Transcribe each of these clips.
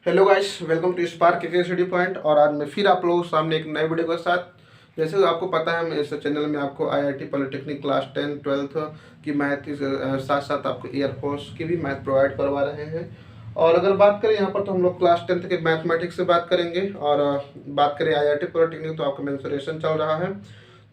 Hello guys, welcome to spark के study point. और आज मैं फिर आप लोगों के सामने एक नए वीडियो के साथ। जैसे आपको पता है, मैं इस चैनल में आपको आईआईटी पॉलिटेक्निक क्लास 10 12th की मैथ के साथ साथ आपको एयरफोर्स की भी मैथ प्रोवाइड करवा रहे हैं। और अगर बात करें यहाँ पर, तो हम लोग क्लास 10th के मैथमेटिक्स से बात करेंगे। और बात करें आईआईटी पॉलिटेक्निक, तो आपका मेंसुरेशन चल रहा है।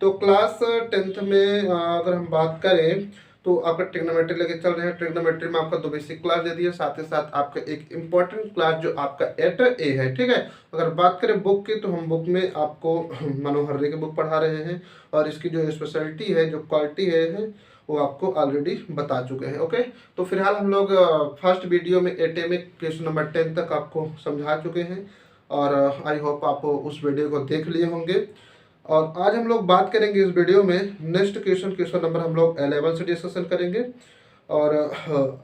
तो क्लास 10th में अगर हम बात करें तो आपका ट्रिग्नोमेट्री लेके चल रहे हैं। ट्रिग्नोमेट्री में आपका 2 बेसिक क्लास दे दी है, साथ ही साथ आपका एक इम्पॉर्टेंट क्लास जो आपका एट ए है। ठीक है। अगर बात करें बुक की, तो हम बुक में आपको मनोहर की बुक पढ़ा रहे हैं। और इसकी जो स्पेशलिटी है, जो क्वालिटी है, वो आपको ऑलरेडी बता चुके हैं। ओके। तो फिलहाल हम लोग फर्स्ट वीडियो में एट ए में क्वेश्चन नंबर 10 तक आपको समझा चुके हैं। और आई होप आप उस वीडियो को देख लिए होंगे। और आज हम लोग बात करेंगे इस वीडियो में नेक्स्ट क्वेश्चन नंबर हम लोग 11 से डिस्कशन करेंगे। और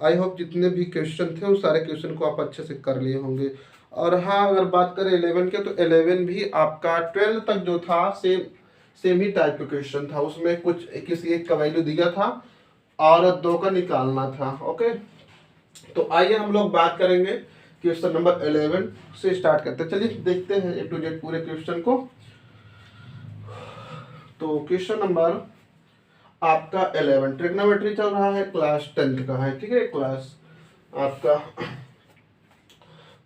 आई होप जितने भी क्वेश्चन थे उस सारे क्वेश्चन को आप अच्छे से कर लिए होंगे। और हाँ, अगर बात करें 11 के, तो 11 भी आपका 12 तक जो था सेम ही टाइप का क्वेश्चन था। उसमें कुछ किसी एक का वैल्यू दिया था और दो का निकालना था। ओके। तो आइए हम लोग बात करेंगे क्वेश्चन नंबर 11 से स्टार्ट करते हैं। चलिए देखते हैं ए टू जेड पूरे क्वेश्चन को। तो क्वेश्चन नंबर आपका 11 ट्रिग्नोमेट्री चल रहा है, क्लास 10th का है। ठीक है, क्लास आपका।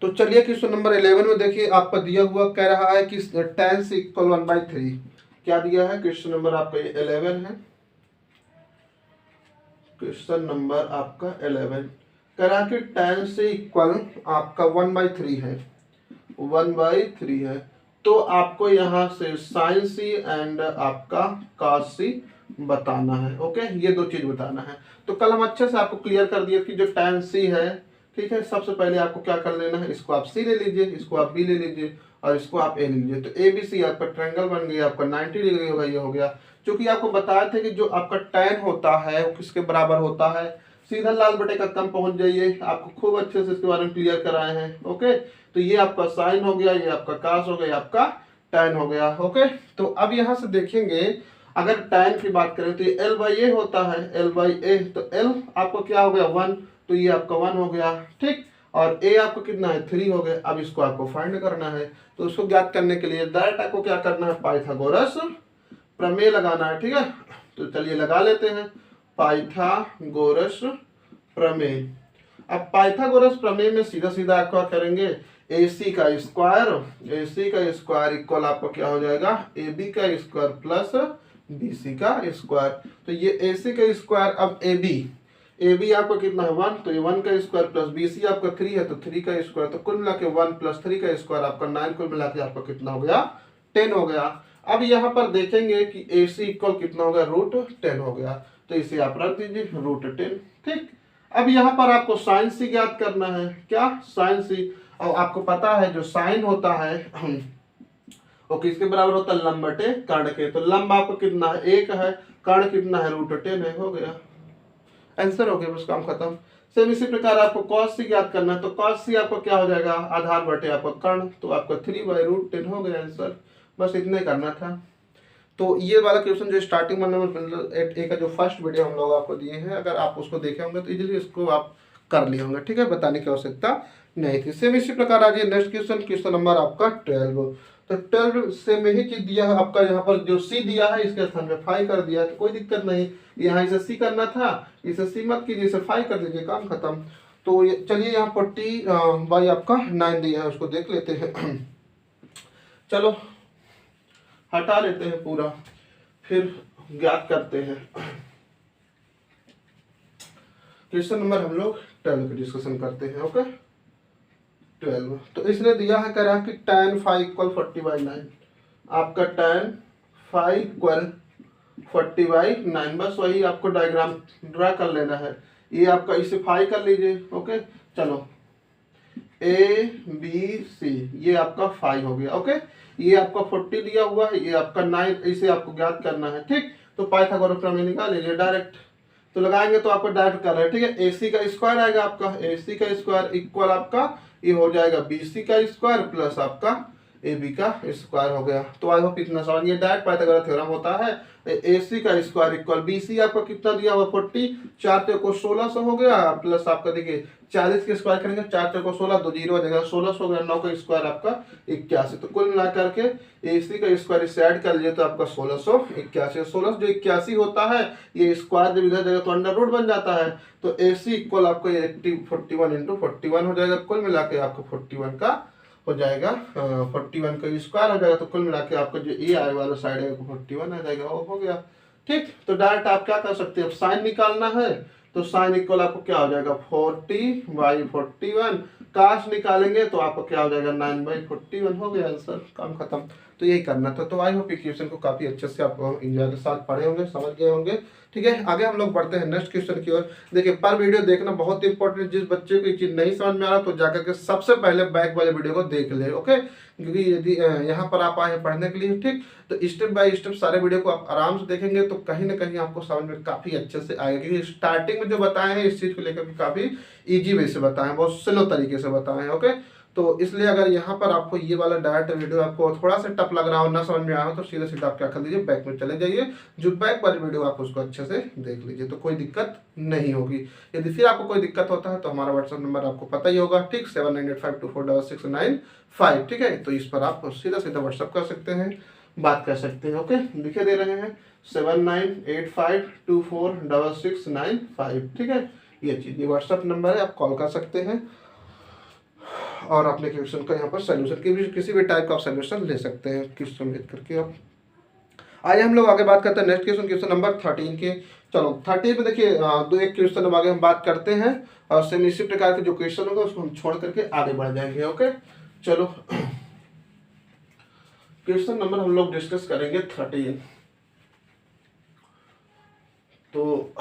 तो चलिए क्वेश्चन नंबर 11 में देखिए, आपका दिया हुआ कह रहा है कि tan से इक्वल 1/3 क्या दिया है। क्वेश्चन नंबर आपका 11 है। क्वेश्चन नंबर आपका 11 कह रहा है कि tan से इक्वल आपका 1/3 है, 1/3 है। तो आपको यहाँ से साइन सी एंड आपका कॉस सी बताना है। ओके, ये दो चीज बताना है। तो कल हम अच्छे से आपको क्लियर कर दिया कि जो tan सी है, ठीक है, सबसे पहले आपको क्या कर लेना है, इसको आप सी ले लीजिए, इसको आप बी ले लीजिए और इसको आप ए ले लीजिए। तो ए बी सी आपका ट्रायंगल बन गया, आपका 90 डिग्री होगा, ये हो गया। क्योंकि आपको बताया था कि जो आपका tan होता है वो किसके बराबर होता है, सीधा लाल बटे का कम पहुंच जाइए। आपको खूब अच्छे से इसके बारे में क्लियर कराए हैं। ओके। तो ये आपका साइन हो गया, ये आपका कास हो गया, ये आपका tan हो गया। ओके। तो अब यहां से देखेंगे, अगर tan की बात करें तो ये L/A होता है, L/A। तो L आपको क्या हो गया 1, तो ये आपका 1 हो गया। ठीक। और A आपको कितना है 3 हो गया। अब इसको आपको फाइंड करना है। तो उसको ज्ञात करने के लिए डायरेक्ट आपको क्या करना है, पाइथागोरस प्रमेय लगाना है। ठीक है। तो चलिए लगा लेते हैं पाइथागोरस प्रमेय। अब पाइथागोरस प्रमेय में सीधा सीधा आप क्या करेंगे, AC का स्क्वायर इक्वल आपको क्या हो जाएगा, AB का स्क्वायर प्लस BC का स्क्वायर। तो ये AC का स्क्वायर, अब AB आपको कितना है 1, तो ये 1 का स्क्वायर प्लस BC आपका 3 है, तो 3 का स्क्वायर। तो कुल मिला के 1 प्लस 3 का स्क्वायर आपका 9, कुल मिला के आपका कितना हो गया 10 हो गया। अब यहाँ पर देखेंगे कि AC इक्वल कितना हो गया, √10 हो गया। तो इसे आप रख दीजिए √10। ठीक। अब यहाँ पर आपको साइन सी ज्ञात करना है। क्या, साइन सी। और आपको पता है जो साइन होता है वो किसके बराबर होता है, लंब बटे कर्ण के। तो लंब आपको कितना है 1 है, कर्ण कितना है √10 है, हो गया आंसर हो गया, बस काम खत्म। सेम इसी प्रकार आपको कॉस सी ज्ञात करना है। तो कॉस सी आपको क्या हो जाएगा, आधार बटे आपका कर्ण, तो आपका 3/√10 हो गया आंसर। बस इतना ही करना था। तो ये वाला क्वेश्चन जो स्टार्टिंग में एट ए का जो फर्स्ट वीडियो हम लोग आपको दिए हैं, अगर आप उसको देखे होंगे तो इजीली इसको आप कर लिए होंगे। ठीक है, बताने की आवश्यकता नहीं थी। सेम इसी प्रकार आ जाइए नेक्स्ट क्वेश्चन नंबर आपका 12। तो 12 से में ही चीज दिया है आपका, यहाँ पर जो सी दिया है इसके स्थान पे 5 कर दिया है, तो कोई दिक्कत नहीं। यहाँ इसे सी करना था, इसे सी मत कीजिए, इसे 5 कर दीजिए, काम खत्म। तो चलिए यहाँ पर T/y आपका 9 दिया है, उसको देख लेते हैं। चलो हटा लेते हैं पूरा, फिर ज्ञात करते हैं। क्वेश्चन नंबर हम लोग 12 की डिस्कशन करते हैं। ओके, 12। तो इसने दिया है, कह रहा है कि tan phi इक्वल 40/9। आपका tan phi इक्वल 40/9, बस वही आपको डायग्राम ड्रा कर लेना है। ये आपका इसे फाई कर लीजिए। ओके, चलो ABC ये आपका 5 हो गया। ओके, ये आपका 40 दिया हुआ है, ये आपका 9, इसे आपको ज्ञात करना है। ठीक। तो पाइथागोरस प्रमेय निकाल लीजिए डायरेक्ट। तो लगाएंगे तो आपको डायरेक्ट कर रहा है। ठीक है, AC का स्क्वायर आएगा आपका, AC का स्क्वायर इक्वल आपका ये हो जाएगा BC का स्क्वायर प्लस आपका ए बी का स्क्वायर हो गया। तो आई होप इतना समझ गए। डायरेक्ट पाइथागोरस थ्योरम होता है ए सी का स्क्वायर इक्वल बी सी आपको कितना दिया हुआ 40, 4 को 1600 हो गया, प्लस आपका देखिए 40 के स्क्वायर करेंगे 4 को 16, 2 जीरो हो जाएगा 1600 हो गया, 9 का स्क्वायर आपका 81। तो कुल मिला करके ए सी का स्क्वायर इससे ऐड कर लीजिए तो आपका 1681। 16 जो 81 होता है ये स्क्वायर जब इधर जाएगा तो अंडर रूट बन जाता है। तो ए सी इक्वल आपको 41 इंटू 41 हो जाएगा। कुल मिला के आपको 41 का हो जाएगा 41 का स्क्वायर हो जाएगा। तो कुल मिला के आपका जो ए आई वाला साइड है 41 आ जाएगा। वो हो गया ठीक। तो डायरेक्ट आप क्या कर सकते हैं, अब साइन निकालना है तो साइन इक्वल आपको क्या हो जाएगा 40/41। काश निकालेंगे तो आपको क्या हो जाएगा 9/41 हो गया आंसर, काम खत्म। तो यही करना था। तो आई होप इक्वेशन को काफी अच्छे से आप इंजॉय के साथ पढ़े होंगे, समझ गए होंगे। ठीक है, आगे हम लोग बढ़ते हैं नेक्स्ट क्वेश्चन की ओर। देखिए पर वीडियो देखना बहुत इंपॉर्टेंट। जिस बच्चे को ये चीज नहीं समझ में आ रहा तो जाकर के सबसे पहले बैक वाले वीडियो को देख ले, ओके। क्योंकि यदि यहाँ पर आप आए पढ़ने के लिए, ठीक, तो स्टेप बाय स्टेप सारे वीडियो को आप आराम से देखेंगे तो कहीं ना कहीं आपको समझ में काफी अच्छे से आएगा। क्योंकि स्टार्टिंग में जो बताए हैं इस चीज को लेकर भी काफी इजी वे से बताए हैं, बहुत स्लो तरीके से बताए हैं, ओके। तो इसलिए अगर यहाँ पर आपको ये वाला डायरेक्ट वीडियो आपको थोड़ा सा टफ लग रहा हो, ना समझ में आया हो, तो सीधा सीधा आप क्या कर लीजिए बैक में चले जाइए। जो बैक वाली वीडियो आप उसको अच्छे से देख लीजिए तो कोई दिक्कत नहीं होगी। यदि फिर आपको कोई दिक्कत होता है तो हमारा व्हाट्सएप नंबर आपको पता ही होगा, ठीक, 7985246695, ठीक है। तो इस पर आप सीधा सीधा व्हाट्सएप कर सकते हैं, बात कर सकते हैं, ओके। लिखे दे रहे हैं 7985246695, ठीक है। ये चीज ये व्हाट्सएप नंबर है, आप कॉल कर सकते हैं और अपने क्वेश्चन का यहाँ पर सोल्यूशन किसी भी टाइप का आप सोल्यूशन ले सकते हैं क्वेश्चन लिख करके आप। आइए हम लोग आगे बात करते हैं नेक्स्ट क्वेश्चन, क्वेश्चन नंबर 13 के। चलो 13 पे देखिए दो एक क्वेश्चन अब आगे हम बात करते हैं और सेम इसी प्रकार के जो क्वेश्चन होगा उसको हम छोड़ करके आगे बढ़ जाएंगे, ओके। चलो क्वेश्चन नंबर हम लोग डिस्कस करेंगे 13। तो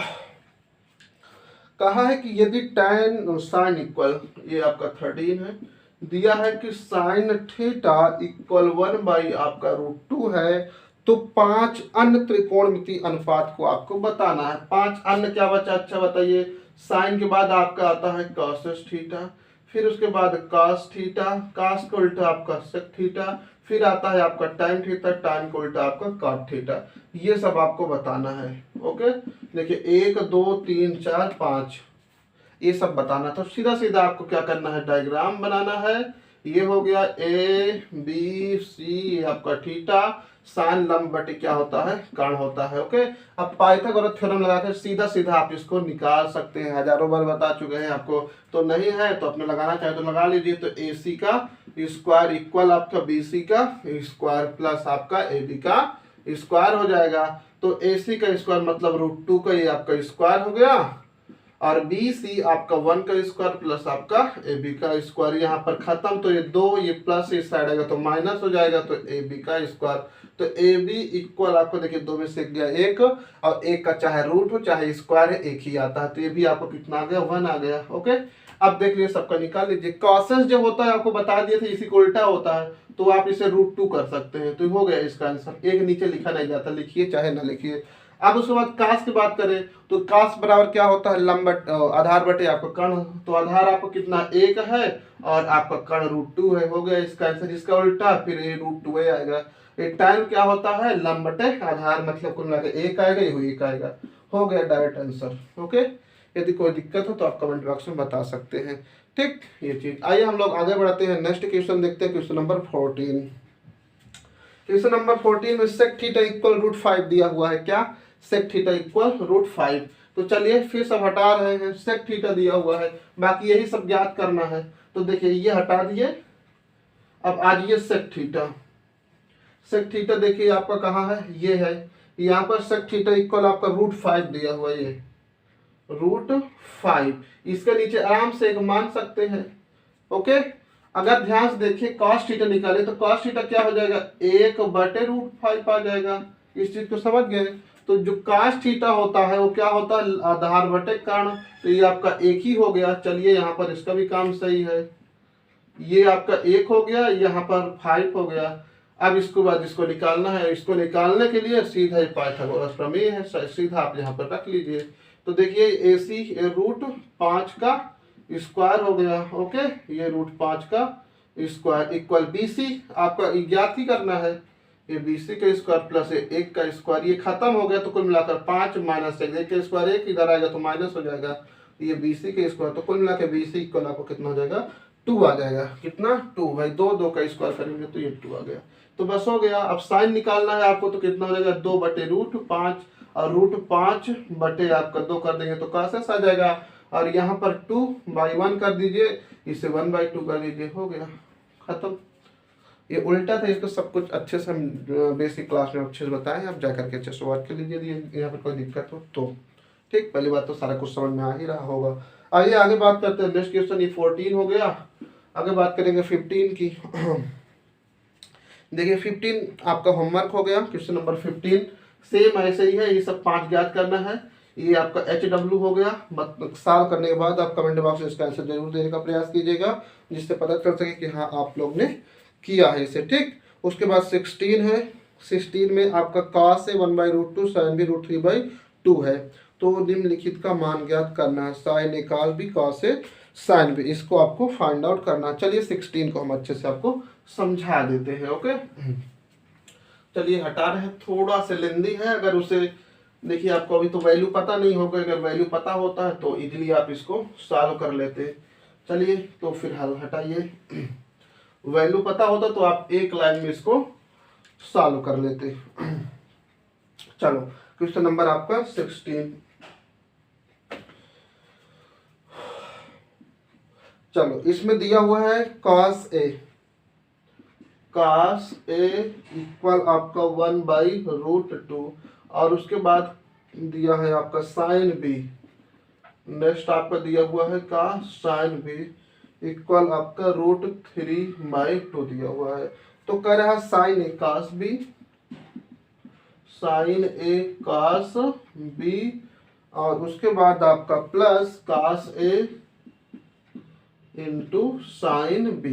कहा है कि यदि tan साइन इक्वल, ये आपका 13 है, दिया है कि साइन थीटा इक्वल 1 आपका √2 है, तो 5 अन्य त्रिकोणमितीय अनुपात को आपको बताना है। 5 अन्य क्या बचा, अच्छा बताइए। साइन के बाद आपका आता है cos थीटा, फिर उसके बाद cos थीटा, cos का उल्टा आपका sec थीटा, फिर आता है आपका tan थीटा, tan का उल्टा आपका cot थीटा। ये सब आपको बताना है, ओके। देखिए 1 2 3 4 5 ये सब बताना। तो सीधा सीधा आपको क्या करना है, डायग्राम बनाना है। ये हो गया ए बी सी, ये आपका थीटा, साइन लंब बटे क्या होता है, कर्ण होता है, ओके। अब पाइथागोरस थ्योरम लगाकर सीधा सीधा आप इसको निकाल सकते हैं, हजारों बार बता चुके हैं आपको। तो नहीं है तो अपने लगाना चाहे तो लगा लीजिए। तो ए सी का स्क्वायर इक्वल आपका बी सी का स्क्वायर प्लस आपका ए बी का स्क्वायर हो जाएगा। तो ए सी का स्क्वायर मतलब √2 का ये आपका स्क्वायर हो गया, और बी सी आपका 1 का स्क्वायर प्लस आपका ए बी का स्क्वायर। यहाँ पर खत्म, तो ये 2 ये प्लस इस साइड आएगा तो माइनस हो जाएगा, तो ए बी का स्क्वायर। तो ए बी इक्वल आपको देखिए 2 में से गया 1, और 1 का चाहे रूट हो चाहे स्क्वायर है एक ही आता है। तो ये भी आपको कितना आ गया 1 आ गया, ओके। अब देख लीजिए सबका निकाल लीजिए। कॉसेस जो होता है आपको बता दिए थे इसी को उल्टा होता है, तो आप इसे √2 कर सकते हैं। तो हो गया इसका आंसर। एक नीचे लिखा नहीं जाता, लिखिए चाहे ना लिखिए। अब उसके बाद कास की बात करें तो कास बराबर क्या होता है, लंब आधार बटे आपका कर्ण। तो आधार आपको कितना 1 है और आपका कर्ण √2 है, हो गया इसका आंसर। इसका उल्टा फिर ये √2 आएगा। ये टाइम क्या होता है, लंब बटे आधार, मतलब कुल मिलाकर 1 आएगा, ये 1 आएगा, हो गया डायरेक्ट आंसर, ओके। यदि कोई दिक्कत हो तो आप कमेंट बॉक्स में बता सकते हैं, ठीक, ये चीज। आइए हम लोग आगे बढ़ते हैं, नेक्स्ट क्वेश्चन देखते हैं, क्वेश्चन नंबर 14। क्वेश्चन नंबर 14 में sec थीटा इक्वल √5 दिया हुआ है। क्या, sec थीटा इक्वल √5। तो चलिए फिर सब हटा रहे हैं, sec थीटा दिया हुआ है, बाकी यही सब ज्ञात करना है। तो देखिए ये हटा दिए, अब आज ये sec थीटा। sec थीटा देखिए आपका कहाँ है, ये है, यहाँ पर sec थीटा इक्वल आपका √5 दिया हुआ है, ये √5। इसके नीचे आराम से एक मान सकते हैं, ओके। अगर ध्यान से देखिए cos थीटा निकाले तो cos थीटा क्या हो जाएगा, 1/√5 आ जाएगा। इस चीज को समझ गए। तो जो cos थीटा होता है वो क्या होता है, आधार बटे कर्ण। तो ये आपका 1 ही हो गया। चलिए यहाँ पर इसका भी काम सही है, ये आपका 1 हो गया, यहाँ पर 5 हो गया। अब इसको बाद इसको निकालना है। इसको निकालने के लिए सीधा ही पाइथागोरस प्रमेय है, सीधा आप यहाँ पर रख लीजिए। तो देखिए ए सी √5 का स्क्वायर हो गया, ओके। ये √5 का स्क्वायर इक्वल BC आपका ज्ञात ही करना है। ये BC का स्क्वायर प्लस 1 का स्क्वायर, ये खत्म हो गया तो कुल मिलाकर 5 माइनस 1 का स्क्वायर 1 इधर आएगा तो माइनस हो जाएगा, ये BC का स्क्वायर, तो कुल मिलाकर BC इक्वल आपको कितना हो जाएगा 2 आ जाएगा। कितना 2 भाई, 2 का स्क्वायर करेंगे तो ये 2 आ गया। तो बस हो गया। अब साइन निकालना है आपको तो कितना हो जाएगा 2/√5 और √5 बटे आपका 2 कर देंगे तो cos आ जाएगा। और यहाँ पर 2/1 कर दीजिए, इसे 1/2 कर दीजिए, हो गया खत्म। ये उल्टा था, इसको सब कुछ अच्छे से हम बेसिक क्लास में अच्छे से बताएं, आप जाकर के अच्छे से वर्क कर लीजिए। यहाँ पर कोई दिक्कत हो तो ठीक, पहली बात तो सारा कुछ समझ में आ ही रहा होगा। आइए आगे बात करते हैं। नेक्स्ट क्वेश्चन, ये 14 हो गया। आगे बात करेंगे 15 की। देखिए 15 आपका होमवर्क हो गया। क्वेश्चन नंबर 15 सेम ऐसे ही है, ये सब 5 ज्ञात करना है। ये आपका HW हो गया। सॉल्व करने के बाद आप कमेंट बॉक्स में इसका आंसर जरूर देने का प्रयास कीजिएगा, जिससे पता चल सके कि हाँ आप लोग ने किया है इसे, ठीक। उसके बाद 16 है। 16 में आपका cos है 1/√2, sin भी √3/2 है। तो निम्नलिखित का मान ज्ञात करना है। sin ए cos भी, cos ए sin भी, इसको आपको फाइंड आउट करना है। चलिए 16 को हम अच्छे से आपको समझा देते हैं। ओके, चलिए हटा रहे हैं, थोड़ा सा लेंदी है। अगर उसे देखिए आपको अभी तो वैल्यू पता नहीं होगा, अगर वैल्यू पता होता है तो इजीली आप इसको सॉल्व कर लेते। चलिए तो फिर हल हटाइए, वैल्यू पता होता तो आप एक लाइन में इसको सॉल्व कर लेते। चलो क्वेश्चन नंबर आपका 16। चलो इसमें दिया हुआ है cos A इक्वल आपका 1/√2 और उसके बाद दिया है आपका sin B। नेक्स्ट आपका दिया हुआ है का sin B इक्वल आपका √3/2 दिया हुआ है। तो कह रहा है sin A cos B, sin A cos B और उसके बाद आपका plus cos A into sin B।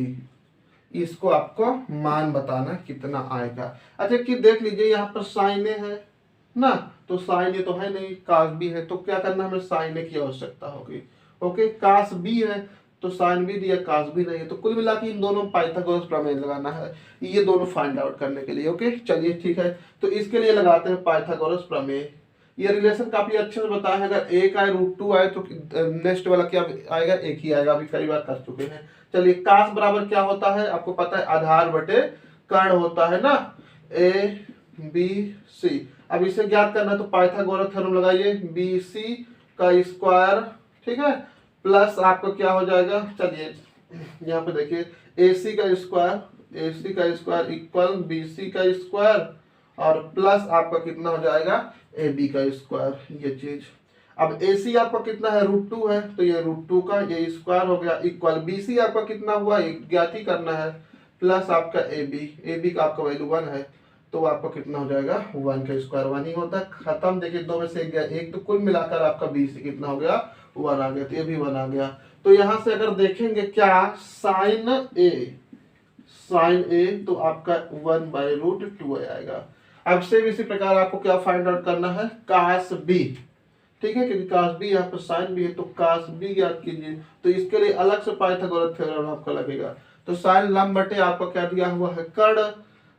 इसको आपको मान बताना कितना आएगा। अच्छा कि देख लीजिए यहाँ पर sin A है ना, तो sin A तो है नहीं, cos B है, तो क्या करना हमें sin A की आवश्यकता होगी। ओके, cos B है तो sin B दिया, cos B नहीं है, तो कुल मिला के इन दोनों पाइथागोरस प्रमेय लगाना है, ये दोनों फाइंड आउट करने के लिए। ओके चलिए ठीक है, तो इसके लिए लगाते हैं पाइथागोरस प्रमेय। ये रिलेशन काफी अच्छे से बताया है। अगर एक आए √2 आए तो नेक्स्ट वाला क्या आएगा, एक ही आएगा, अभी कई बार कर चुके हैं। चलिए cos बराबर क्या होता है आपको पता है, आधार बटे कर्ण होता है ना, ABC। अब इसे ज्ञात करना तो पाइथागोरस थ्योरम लगाइए, BC का स्क्वायर, ठीक है, प्लस आपका क्या हो जाएगा, चलिए यहाँ पे देखिए AC का स्क्वायर इक्वल BC का स्क्वायर और प्लस आपका कितना हो जाएगा AB का स्क्वायर, ये चीज। अब AC आपका कितना है √2 है, तो ये √2 का ये स्क्वायर हो गया इक्वल BC आपका कितना हुआ, ज्ञात ही करना है, प्लस आपका AB का आपका वैल्यू 1 है, तो आपका कितना हो जाएगा 1 का स्क्वायर 1 ही होता है। खत्म। देखिए 2 में से 1 गया 1, तो कुल मिलाकर आपका BC कितना हो गया 1 आ गया, तो ये भी 1 आ गया। तो यहाँ से अगर देखेंगे क्या sin A तो आपका 1/√2 आएगा। अब से इसी प्रकार आपको क्या फाइंड आउट करना है, cos B, ठीक है, क्योंकि cos B यहाँ पर sin B है, तो cos B ज्ञात कीजिए। तो इसके लिए अलग से पाइथागोरस थ्योरम आपका लगेगा। तो sin लंब बटे आपका क्या दिया हुआ है कर्ण,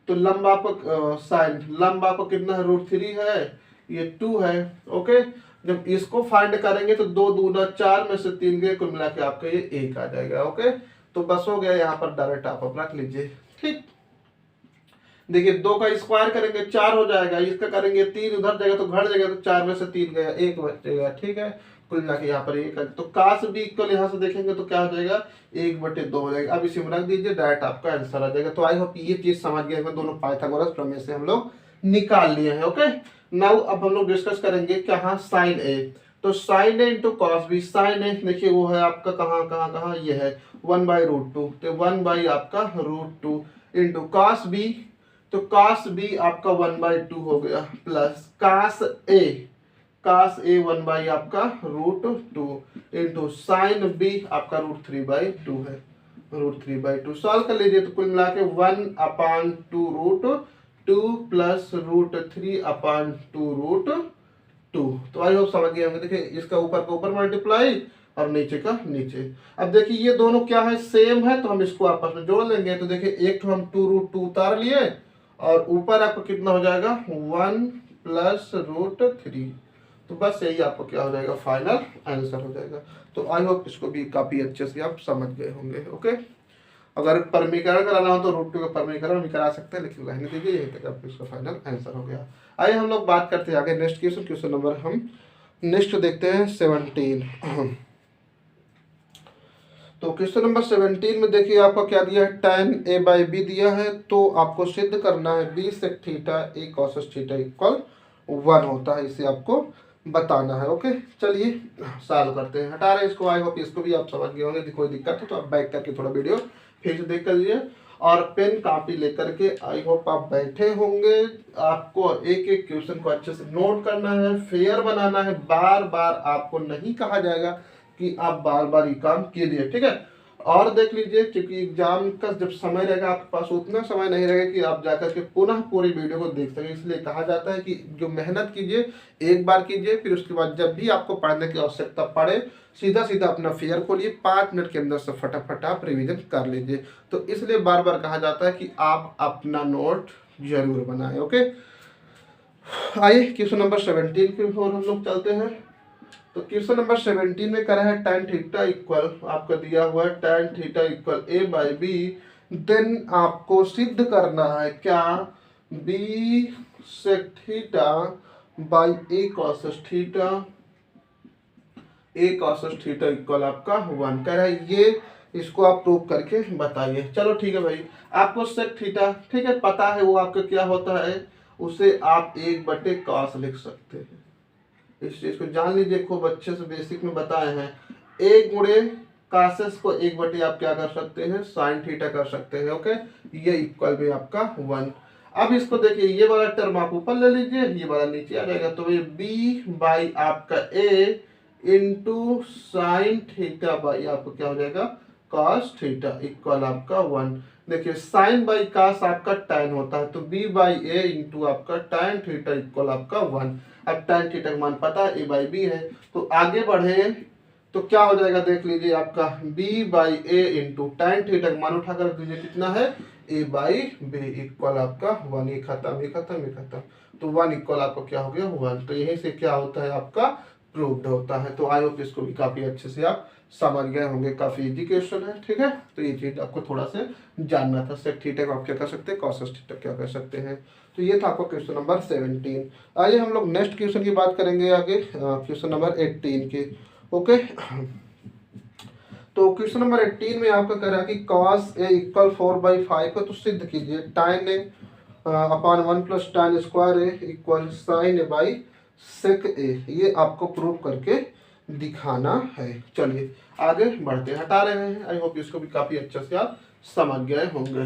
तो लंब आपका sin लंब आपका कितना है √3 है, ये 2 है। ओके, जब इसको फाइंड करेंगे तो 2 दूना 4 में से 3 गए, कुल मिला के आपका ये 1 आ जाएगा। ओके, तो बस हो गया, यहाँ पर डायरेक्ट आप रख लीजिए। ठीक, देखिए 2 का स्क्वायर करेंगे 4 हो जाएगा, इसका करेंगे 3 उधर जाएगा तो घट जाएगा, तो 4 में से 3 गया 1 बचेगा। ठीक है, कुल मिला के यहाँ पर 1 तो cos B को यहाँ से देखेंगे तो क्या हो जाएगा 1/2 हो जाएगा। अब इसी में रख दीजिए, डायरेक्ट आपका आंसर आ जाएगा। तो आई होप ये चीज समझ गए हैं, दोनों पाइथागोरस प्रमेय से हम लोग निकाल लिए हैं। ओके, नाउ अब हम लोग डिस्कस करेंगे कहाँ sin A। तो sin A into cos B, sin A देखिए वो है आपका कहाँ ये है 1/√2, तो 1 आपका √2 इंटू cos B, तो cos B आपका 1/2 हो गया, प्लस cos A 1 आपका √2 इंटू sin B आपका √3/2 है, √3/2 सॉल्व कर लीजिए। तो कुल मिला के 1/2√2 प्लस √3/2√2। तो आई होप समझ गए होंगे। देखिए इसका ऊपर का ऊपर मल्टीप्लाई और नीचे का नीचे। अब देखिए ये दोनों क्या है, सेम है, तो हम इसको आपस में जोड़ लेंगे। तो देखिए एक तो हम 2√2 उतार लिए और ऊपर आपको कितना हो जाएगा 1 प्लस √3। तो बस यही आपको क्या हो जाएगा फाइनल आंसर हो जाएगा। तो आई होप इसको भी काफ़ी अच्छे से आप समझ गए होंगे। ओके, अगर परमीकरण कराना हो तो √2 का परमीकरण भी करा सकते हैं, लेकिन रहने दीजिए, यही तक आपको इसका फाइनल आंसर हो गया। आइए हम लोग बात करते हैं आगे नेक्स्ट क्वेश्चन। क्वेश्चन नंबर हम नेक्स्ट देखते हैं 17। तो क्वेश्चन नंबर 17 में देखिए आपका क्या दिया है, tan a/b दिया है। तो आपको सिद्ध करना है b sec theta a cos theta equal 1 होता है, इसे आपको बताना है। ओके, चलिए सॉल्व करते हैं। हटा रहे हैं इसको। आई होप इसको भी आप समझ गए होंगे। कोई दिक्कत हो तो आप बैक करके थोड़ा वीडियो फिर से देख कर लीजिए और पेन कापी लेकर के आई होप आप बैठे होंगे। आपको एक एक क्वेश्चन को अच्छे से नोट करना है, फेयर बनाना है। बार बार आपको नहीं कहा जाएगा कि आप बार बार ये काम कीजिए, ठीक है। और देख लीजिए, क्योंकि एग्जाम का जब समय रहेगा आपके पास उतना समय नहीं रहेगा कि आप जाकर के पुनः पूरी वीडियो को देख सकें। इसलिए कहा जाता है कि जो मेहनत कीजिए एक बार कीजिए, फिर उसके बाद जब भी आपको पढ़ने की आवश्यकता पड़े सीधा सीधा अपना फेयर खोलिए, 5 मिनट के अंदर से फटाफट आप रिविजन कर लीजिए। तो इसलिए बार बार कहा जाता है कि आप अपना नोट जरूर बनाएं। ओके, आइए क्वेश्चन नंबर 17 की ओर हम लोग चलते हैं। तो क्वेश्चन नंबर 17 में करा है tan थीटा इक्वल, आपका दिया हुआ है tan theta equal a/b। Then आपको सिद्ध करना है क्या, b sec theta by a cos theta, a cos theta equal आपका 1 कह रहा है। ये इसको आप प्रूव करके बताइए। चलो ठीक है भाई, आपको sec थीटा ठीक है पता है, वो आपका क्या होता है, उसे आप 1/cos लिख सकते हैं। इस चीज को जान लीजिए, खूब अच्छे से बेसिक में बताए हैं। 1 गुणे कासेस को 1/, आप क्या कर सकते हैं साइन थीटा कर सकते हैं। ओके, ये इक्वल भी आपका 1। अब इसको देखिए, ये वाला टर्म आप ऊपर ले लीजिए, ये वाला नीचे आ जाएगा। तो ये b बाई आपका a into sine theta by आपको क्या हो जाएगा cos थीटा इक्वल आपका 1। देखिए साइन बाई कास आपका tan होता है, तो b बाई a इंटू आपका tan थीटा इक्वल आपका 1। अब tan थीटा का मान पता है a/b है, तो आगे बढ़े तो क्या हो जाएगा देख लीजिए, आपका b by a into tan theta का मान उठा कर दीजिए, कितना है a/b इक्वल आपका 1। ये खत्म ये खत्म ये खत्म, तो 1 इक्वल आपका क्या हो गया 1। तो यहीं से क्या होता है आपका प्रूव्ड होता है। तो आई होप इसको भी काफी अच्छे से आप समझ गए होंगे, काफी इजी क्वेश्चन है, ठीक है। तो ये चीज आपको थोड़ा सा जानना था, सेक थीटा को आप क्या कर सकते हैं, कॉस थीटा क्या कर सकते हैं। तो ये था आपका क्वेश्चन नंबर 17। आइए हम लोग नेक्स्ट क्वेश्चन की बात करेंगे आगे, क्वेश्चन नंबर 18 की। ओके, तो क्वेश्चन नंबर 18 में आपका कह रहा है कि cos a इक्वल 4/5 है, तो सिद्ध कीजिए tan a upon 1 plus tan square a equal sin a by sec a। ये आपको प्रूव करके दिखाना है। चलिए आगे बढ़ते हैं, हटा रहे हैं। आई होप इसको भी काफी अच्छे से आप समझ गए होंगे।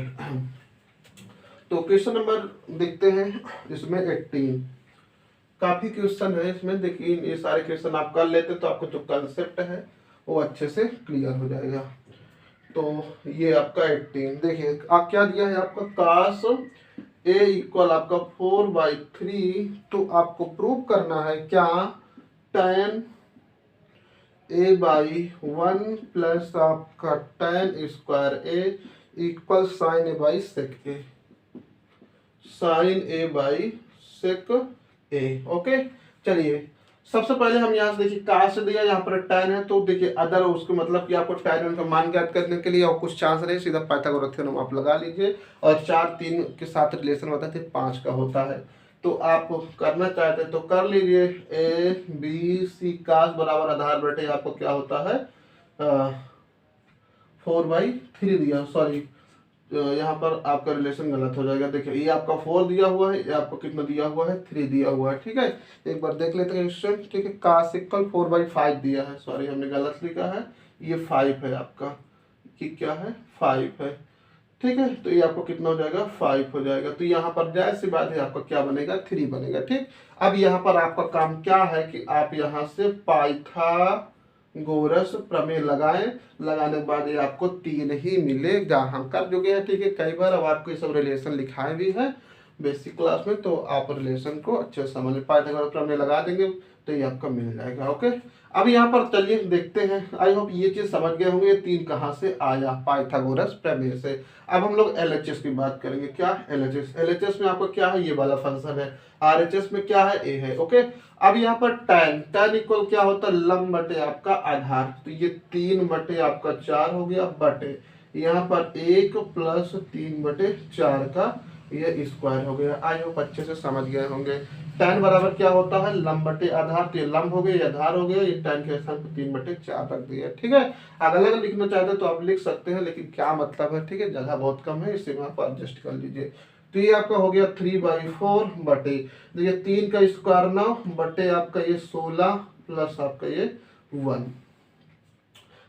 तो क्वेश्चन नंबर देखते हैं इसमें 18। काफी क्वेश्चन है इसमें, देखिए ये सारे क्वेश्चन आप कर लेते तो आपको जो कंसेप्ट है वो अच्छे से क्लियर हो जाएगा। तो ये आपका 18 देखिए आप क्या दिया है, आपका cos a इक्वल आपका 4/3। तो आपको प्रूव करना है क्या, tan a/1 प्लस आपका tan square a equal sin a by sec a, sin a by sec a। Okay, चलिए सबसे पहले हम यहाँ से देखिए काश दिया, यहाँ पर tan है, तो देखिए अदर उसको मतलब कि आपको tan का मान ज्ञात करने के लिए और कुछ चांस रहे, सीधा पाइथागोरस थ्योरम आप लगा लीजिए। और 4 3 के साथ रिलेशन होता है, 5 का होता है। तो आप करना चाहते हैं तो कर लीजिए। a b c काश बराबर आधार बटे आपको क्या होता है 4/3 दिया, सॉरी यहाँ पर आपका रिलेशन गलत हो जाएगा। देखिए ये आपका 4 दिया हुआ है, ये आपको कितना दिया हुआ है 3 दिया हुआ है, ठीक है। एक बार देख लेते हैं क्वेश्चन, ठीक है। cos इक्वल 4/5 दिया है, सॉरी हमने गलत लिखा है, ये 5 है आपका, कि क्या है 5 है, ठीक है। तो ये आपको कितना हो जाएगा 5 हो जाएगा। तो यहाँ पर जाहिर सी बात है आपका क्या बनेगा 3 बनेगा, ठीक। अब यहाँ पर आपका काम क्या है कि आप यहाँ से पाइथागोरस प्रमेय लगाएं, लगाने के बाद ये आपको 3 ही मिलेगा। हम कर चुके हैं, ठीक है, कई बार। अब आपको ये सब रिलेशन लिखाए भी है बेसिक क्लास में, तो आप रिलेशन को अच्छे से समझ पाइथागोरस प्रमेय लगा देंगे, तो ये आपका मिल जाएगा। ओके, अब यहाँ पर चलिए देखते हैं। आई होप ये चीज समझ गए होंगे, ये 3 कहाँ से आया, पाइथागोरस प्रमेय से। अब हम लोग एलएचएस की बात करेंगे। क्या एलएचएस? एलएचएस में आपका क्या है, ये वाला फंक्शन है। आरएचएस में क्या है, ए है। ओके, अब यहाँ पर tan इक्वल क्या होता है, लंब बटे आपका आधार। तो ये 3 बटे आपका 4 हो गया, बटे यहाँ पर 1 प्लस 3 बटे 4 का ये स्क्वायर हो गया। आई होप अच्छे से समझ गए होंगे। tan बराबर क्या होता है, लंब बटे आधार। तो ये लंब हो गया, ये आधार हो गया, ये tan के स्थान पर 3 बटे 4 रख दिया। ठीक है, अगर अलग लिखना चाहते तो आप लिख सकते हैं, लेकिन क्या मतलब है, ठीक है, जगह बहुत कम है, इसी में आप एडजस्ट कर लीजिए। तो ये आपका हो गया 3/4 बटे, देखिए 3 का स्क्वायर 9 बटे आपका ये 16 प्लस आपका ये 1।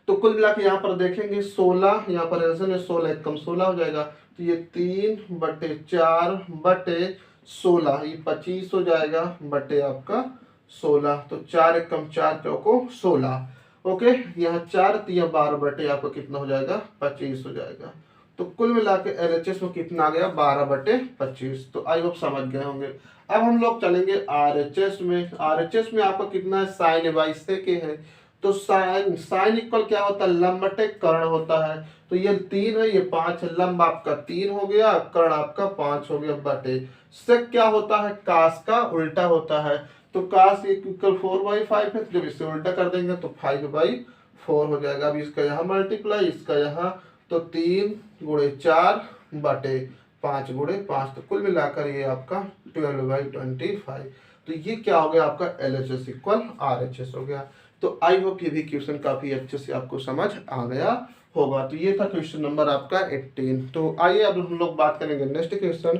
तो कुल मिला के यहाँ पर देखेंगे 16, यहाँ पर आंसर में 16 एक कम 16 हो जाएगा। तो ये 3 बटे 4 बटे 16, ये 25 हो जाएगा, बटे आपका 16। तो 4 एक कम 4 चौको 16। ओके, यहाँ 4 3 12 बटे आपका कितना हो जाएगा, 25 हो जाएगा। तो कुल मिला के एलएचएस में कितना आ गया, 12 बटे 25। तो आई होप समझ गए होंगे। अब हम लोग चलेंगे आरएचएस में। आरएचएस में आपका कितना है, साइन बाई सेक है। तो साइन इक्वल क्या होता है, लंब बटे कर्ण होता है। तो ये 3 है, ये 5 है, लंब आपका 3 हो गया, कर्ण आपका 5 हो गया, बटे सेक क्या होता है, कास का उल्टा होता है। तो कास इक्वल 4/5 है, जब इससे उल्टा कर देंगे तो 5/4 हो जाएगा। अब इसका यहाँ मल्टीप्लाई, इसका यहाँ, तो 3 गुणे 4 बटे 5 गुणे 5। तो कुल मिलाकर ये आपका 12/25। तो ये क्या हो गया आपका, एलएचएस इक्वल आरएचएस हो गया। तो आई होप ये भी क्वेश्चन काफी अच्छे से आपको समझ आ गया होगा। तो ये था क्वेश्चन नंबर आपका 18। तो आइए अब हम लोग बात करेंगे नेक्स्ट क्वेश्चन,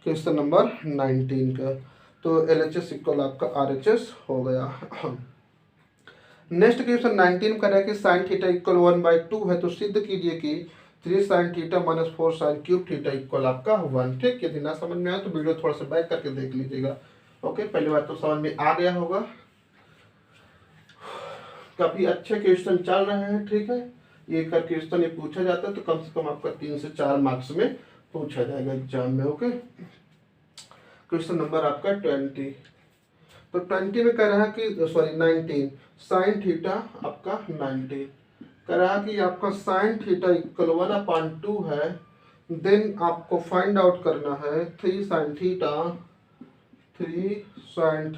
क्वेश्चन नंबर 19 का। तो एलएचएस इक्वल आपका आरएचएस हो गया। नेक्स्ट क्वेश्चन 19 का है कि साइन थीटा इक्वल 1/2 है, तो सिद्ध कीजिए कि 3 sin theta minus 4 sin cube theta equal आपका 1। ठीक, यदि ना समझ में आए तो वीडियो थोड़ा सा बैक करके देख लीजिएगा। ओके, पहली बात तो समझ में आ गया होगा। काफी अच्छे क्वेश्चन चल रहे हैं। ठीक है, ये कर क्वेश्चन ये पूछा जाता है तो कम से कम आपका 3 से 4 मार्क्स में पूछा जाएगा एग्जाम में। ओके, क्वेश्चन नंबर आपका 20। तो 20 में कह रहा है कि सॉरी 19 साइन थीटा आपका 90 कह रहा है कि आपका साइन थीटा इक्वल 1/2 है। देन आपको फाइंड आउट करना है 3 sin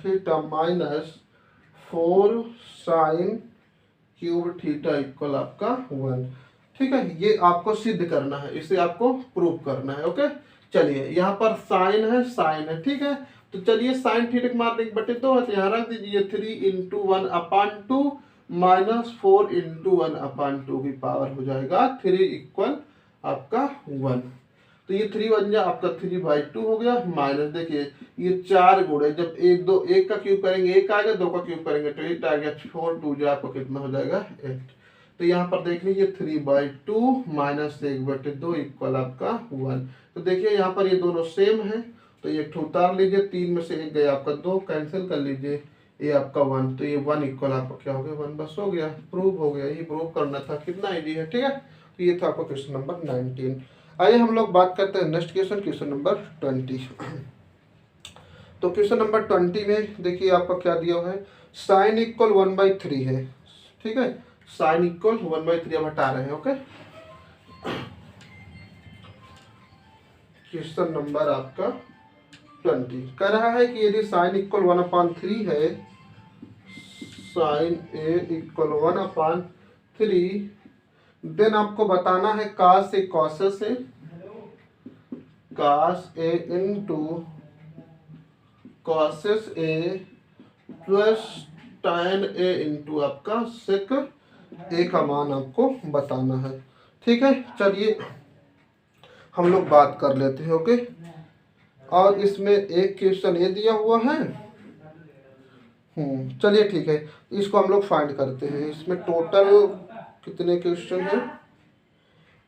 theta minus 4 sin cube theta equal आपका 1। ठीक है, ये आपको सिद्ध करना है, इसे आपको प्रूव करना है। ओके, चलिए यहाँ पर साइन है। ठीक है, तो चलिए साइन थीटा मार देंगे बटे 2 है, तो यहाँ रख दीजिए 3 × 1/2 माइनस 4 × 1/2 की पावर हो जाएगा 3 इक्वल आपका 1। तो ये 3 बन जाए आपका 3/2 हो गया, माइनस देखिए ये 4 गुणे, जब 1 का क्यूब करेंगे 1 आएगा, 2 का क्यूब करेंगे तो 8 आ गया, 4 2 जो आपको कितना हो जाएगा 8। तो यहाँ पर देख लीजिए 3/2 माइनस 1/2 इक्वल आपका 1। तो देखिए यहाँ पर ये दोनों सेम है, तो ये उतार लीजिए, 3 में से 1 गया आपका 2, कैंसिल कर लीजिए, ये आपका 1। तो ये 1 इक्वल आपका क्या हो गया 1, बस हो गया, प्रूव हो गया। ये प्रूव करना था, कितना इजी है। ठीक है, तो ये था आपका क्वेश्चन नंबर 19। आइए हम लोग बात करते हैं नेक्स्ट क्वेश्चन, क्वेश्चन नंबर 20। तो क्वेश्चन नंबर 20 में देखिए आपका क्या दिया हुआ है, साइन इक्वल 1/3 है। ठीक है, साइन इक्वल 1/3 अब हटा रहे हैं। ओके, क्वेश्चन नंबर आपका 20 कह रहा है कि यदि साइन इक्वल 1/3 है, साइन ए इक्वल 1/3, देन आपको बताना है कास ए कॉसेस ए, कास ए इंटू कॉसेस ए प्लस tan ए इंटू आपका सेक ए का मान आपको बताना है। ठीक है, चलिए हम लोग बात कर लेते हैं। ओके, और इसमें एक क्वेश्चन ये दिया हुआ है। चलिए ठीक है, इसको हम लोग फाइंड करते हैं। इसमें टोटल कितने क्वेश्चन हैं,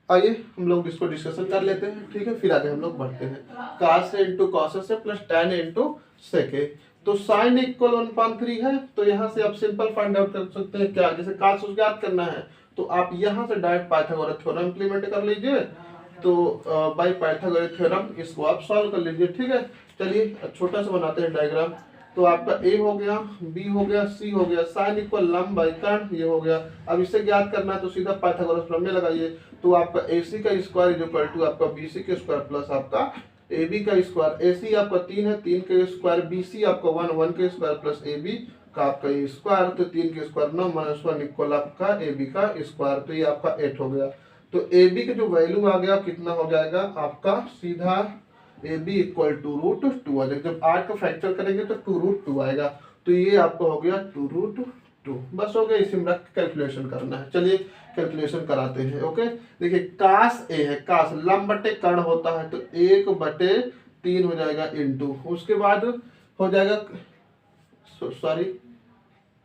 आइए हम लोग इसको डिस्कशन कर लेते हैं। ठीक है, फिर आगे हम लोग बढ़ते हैं। कास ए इंटू कॉसेस ए प्लस tan ए इंटू सेक ए। तो साइन इक्वल 1/3 है, तो यहाँ से आप सिंपल फाइंड आउट कर सकते हैं। क्या, जैसे कास ज्ञात करना है तो आप यहाँ से डायरेक्ट पाइथागोरस थ्योरम इंप्लीमेंट कर लीजिए। तो बाय पाइथागोरस थ्योरम इसको आप सॉल्व कर लीजिए। ठीक है, चलिए छोटा सा बनाते हैं डायग्राम। तो आपका ए हो गया, बी हो गया, सी हो गया, साइन इक्वल लंब बाई कर्ण, ये हो गया। अब इसे ज्ञात करना है तो सीधा पाइथागोरस प्रमेय लगाइए। तो आपका ए सी का स्क्वायर इज इक्वल टू आपका बी सी का स्क्वायर प्लस आपका ए बी का स्क्वायर। ए सी आपका 3 है, 3 का स्क्वायर, बी सी आपका 1, 1 का स्क्वायर प्लस ए बी का आपका स्क्वायर, तो 3 के स्क्वायर 9 माइनस 1 इक्वल आपका ए बी का स्क्वायर, तो ये आपका 8 हो गया। तो ए बी का जो वैल्यू आ गया कितना हो जाएगा आपका सीधा A B equal to root 2 आ जाएगा। जब 8 का फैक्टर करेंगे तो 2 रूट 2 आएगा, तो ये आपका हो गया 2 रूट 2। बस हो गया, इसी में रख कैलकुलेशन करना है। चलिए कैलकुलेशन कराते हैं। ओके, देखिए कास ए है, कास लंब बटे कर्ण होता है, तो 1/3 हो जाएगा इंटू, उसके बाद हो जाएगा सॉरी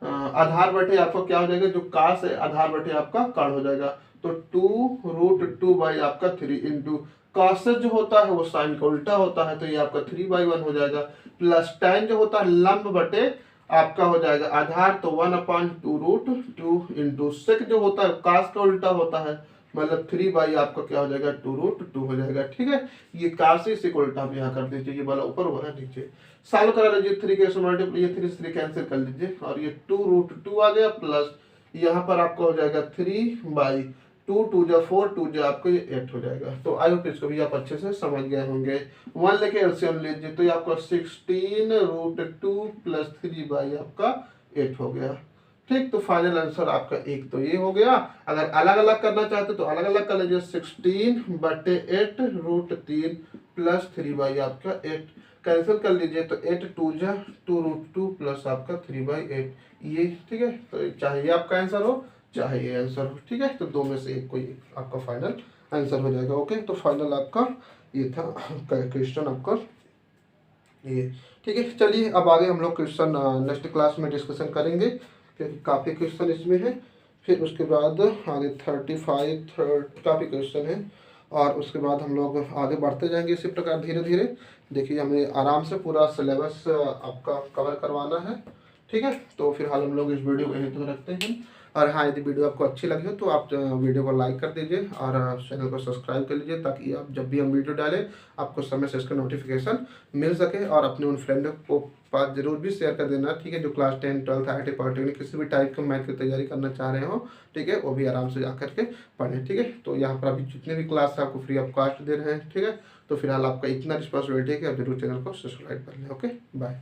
आधार बटे आपका क्या हो जाएगा, जो कास है आधार बटे आपका कर्ण हो जाएगा, तो 2 रूट 2 बाई आपका 3 इंटू कॉस जो होता है वो साइन का उल्टा होता है, तो ये आपका 3/1 हो जाएगा, प्लस tan जो होता है लंब बटे आपका हो जाएगा आधार, तो 1/2 रूट 2 इंटू सेक जो होता है कास का उल्टा होता है, मतलब 3 बाई आपका क्या हो जाएगा 2 रूट 2 हो जाएगा। ठीक है, ये काशी से उल्टा आप यहाँ कर दीजिए, ये वाला ऊपर वाला नीचे सॉल्व करा लीजिए। 3 के मल्टीप्लाई, ये 3 से 3 कैंसिल कर लीजिए और ये 2 रूट 2 आ गया, प्लस यहाँ पर आपका हो जाएगा 3/2, 2 जा 4, 2 जा आपको ये 8 हो जाएगा। तो आई होप इसको भी आप अच्छे से समझ गए होंगे। 1 लेके एलसीएम लीजिए, तो ये आपका 16 रूट 2 प्लस 3 बाई आपका 8 हो गया। ठीक, तो फाइनल आंसर आपका एक तो ये हो गया। अगर अलग अलग करना चाहते तो अलग अलग कर लीजिए, 16/8 रूट 3 प्लस 3 बाई आपका 8 कैंसिल कर लीजिए, तो 8 2 जा 2 रूट 2 प्लस आपका 3/8 ये। ठीक है, तो चाहे ये आपका आंसर हो चाहे ये आंसर हो। ठीक है, तो दो में से एक कोई आपका फाइनल आंसर हो जाएगा। ओके, तो फाइनल आपका ये था क्वेश्चन आपका ये। ठीक है, चलिए अब आगे हम लोग क्वेश्चन नेक्स्ट क्लास में डिस्कशन करेंगे, क्योंकि काफ़ी क्वेश्चन इसमें है। फिर उसके बाद आगे 35 काफ़ी क्वेश्चन है, और उसके बाद हम लोग आगे बढ़ते जाएंगे इसी प्रकार धीरे धीरे। देखिए हमें आराम से पूरा सिलेबस आपका कवर करवाना है। ठीक है, तो फिलहाल हम लोग इस वीडियो को यहीं तक रखते हैं। और हाँ, यदि वीडियो आपको अच्छी लगी हो तो आप वीडियो को लाइक कर दीजिए और चैनल को सब्सक्राइब कर लीजिए, ताकि आप जब भी हम वीडियो डालें आपको समय से इसका नोटिफिकेशन मिल सके। और अपने उन फ्रेंड को पास जरूर भी शेयर कर देना। ठीक है, जो क्लास 10, 12, IIT, पॉलिटेक्निक किसी भी टाइप के मैथ की तैयारी करना चाह रहे हो, ठीक है, वो भी आराम से जा करके पढ़ें। ठीक है, तो यहाँ पर अभी जितने भी क्लास आपको फ्री ऑफ कॉस्ट दे रहे हैं। ठीक है, तो फिलहाल आपका इतना रिस्पॉन्सिबिलिटी है कि आप जरूर चैनल को सब्सक्राइब कर लें। Okay, bye.